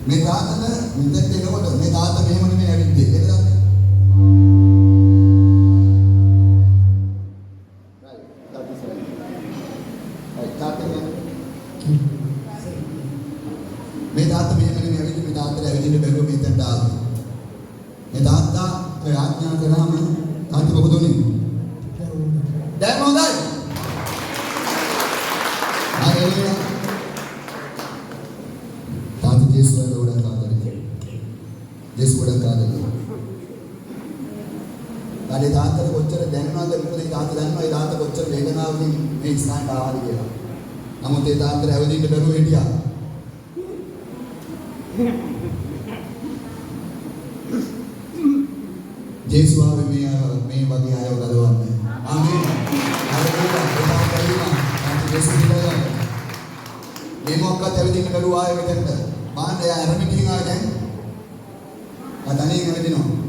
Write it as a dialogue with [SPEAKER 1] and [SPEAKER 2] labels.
[SPEAKER 1] මේ තාත්තට මෙතෙන් එනකොට මේ තාත්තා මෙහෙම නෙමෙයි ඇවිද්දේ. ඒක දන්නේ? මේ තාත්තා මෙහෙම නෙමෙයි ඇවිද්දේ. මේ තාත්තට ඇවිදින්න බැරුව මෙතෙන්ට ආවා. මේ තාත්තා ඔය ආඥා කරාම තාත්තා මොකද උනේ? දැන් හොඳයි. හරියට තාත්තා ජේසුස් ගොඩක් ආදරේ. ජේසුස් ගොඩක් ආදරේ. අනේ තාත්තට කොච්චර දැනනවද? මොකද ඒ තාත්තා දන්නවා ඒ තාත්තා කොච්චර වේදනාවකින් මේ ස්ථානට ආවද කියලා. නමුත් ඒ තාත්තට ඇවිදින්න බැරුව හිටියා. ජේසුස් ආවේ මේ වගේ අයව ගලවන්න. ආමේන්. හරියට ජේසුස් කියලා මේ මොකක්ද ඇවිදින්න බැරුව ආයේ මෙතනට. බාන්න එයා අරමිටින් ආව දැන්. අතනේ ඇවිදිනවා.